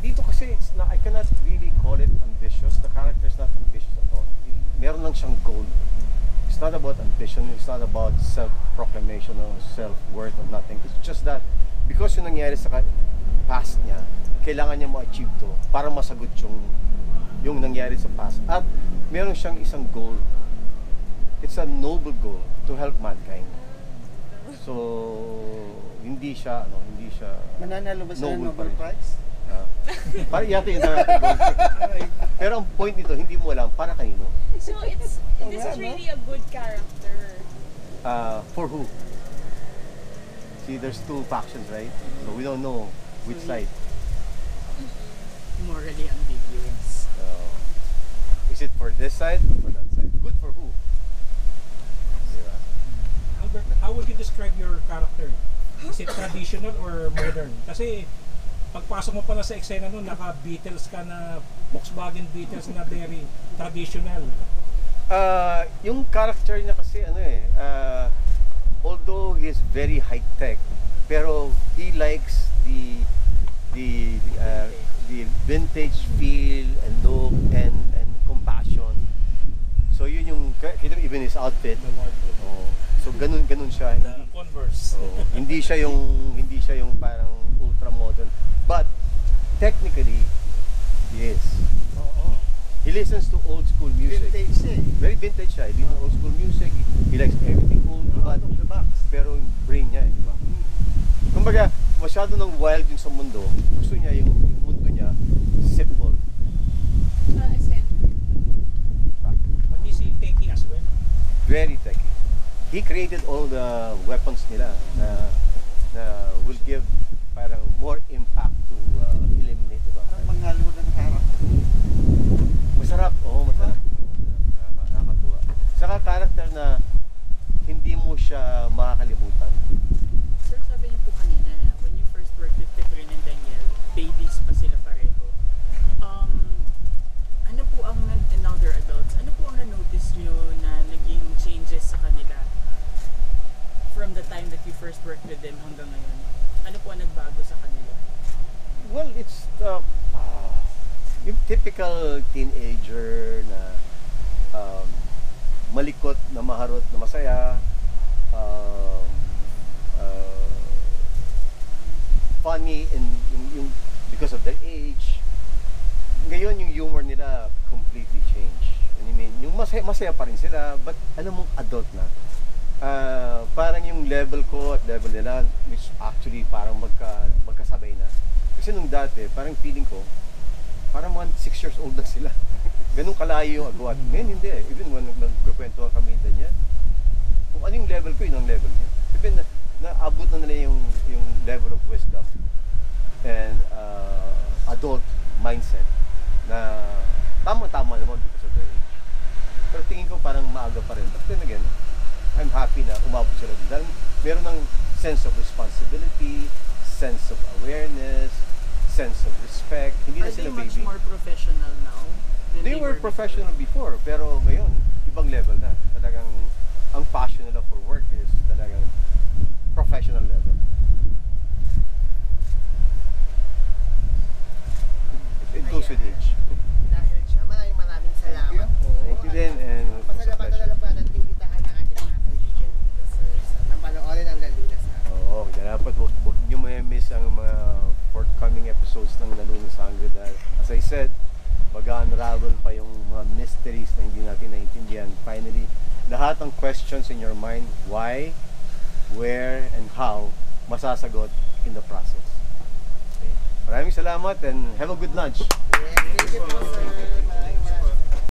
Dito kasi I cannot really call it ambitious. The character is not ambitious at all. Meron lang siyang goal. It's not about ambition. It's not about self-proclamation or self-worth or nothing. It's just that because yung nangyari sa past niya, kailangan niya ma-achieve to para masagot yung nangyari sa past. At meron siyang isang goal. It's a noble goal to help mankind. So, hindi siya Mananalo ba sa noble pa Nobel rin. Prize? Parang yata yung natin goal. Pero ang point nito, hindi mo alam para kanino. So this is really a good character. For who? See, there's two factions, right? So we don't know which side. Morally ambiguous. Is it for this side or for that side? Good for who? Diba? Albert, how would you describe your character? Is it traditional or modern? Kasi pagpasok mo pala sa eksena nun, naka-Beatles ka na, Volkswagen Beatles na very traditional. Yung character niya kasi although he's very high-tech, pero he likes the vintage feel and look and compassion. So yun yung even his outfit. So ganun siya. The Converse. Hindi siya yung parang ultra modern, but technically he is. He listens to old school music. Vintage eh. Very vintage siya. He listens to old school music. He likes everything old, but Out of the box. pero yung brain niya, di ba? Kumbaga, masyado ng wild yung sa mundo. Gusto niya yung mundo niya simple. Eccentric. But is he techie as well? Very techy. He created all the weapons nila na will give parang more impact to eliminate, di ba? Parang mangalo ng character. Masarap. Masarap. Nakakatuwa. Saka character na hindi mo siya makakalimutan. Sir, sabi niyo po kanina na when you first worked with Catherine and Daniel, babies pa sila pareho. Ano po ang, and now they're adults, ano po ang na-notice niyo na naging changes sa kanila from the time that you first worked with them hanggang ngayon? Ano po ang nagbago sa kanila? Well, it's yung typical teenager na malikot, na maharot, na masaya, funny and yung because of their age. Ngayon yung humor nila completely change. I mean, yung masaya pa rin sila, but alam mong adult na. Parang yung level ko at level nila which actually parang magkasabay na. Kasi nung dati, parang feeling ko parang mga 6 years old na sila. Ganun kalayo yung agwat. Ngayon hindi. Even when nagkukwentuhan kami ganyan, kung ano yung level ko, yun ang level niya. Even naabot na nila yung level of wisdom and adult mindset na tama-tama naman because of their age. Pero tingin ko parang maaga pa rin. But then again, I'm happy na umabot sila din. Dahil meron ng sense of responsibility, sense of awareness, sense of respect. Hindi na sila baby. Are they much more professional now? They were professional before, pero ngayon, ibang level na. Talagang, ang passion nila for work is talagang professional level. It goes with age. Dahil siya, maraming salamat po. Thank you din, and it was a Pasalamatan na pleasure. lang po natin imbitahan ng ating mga kaibigan dito, sir. Nang panoorin ang Lalo na Sangre. Oo, dapat wag nyo may-miss ang mga forthcoming episodes ng Lalo na Sangre dahil, as I said, mag-unravel pa yung mga mysteries na hindi natin naiintindihan. Finally, lahat ng questions in your mind, why, where, and how, masasagot in the process. Okay. Maraming salamat and have a good lunch. Yes, thank you po, sir.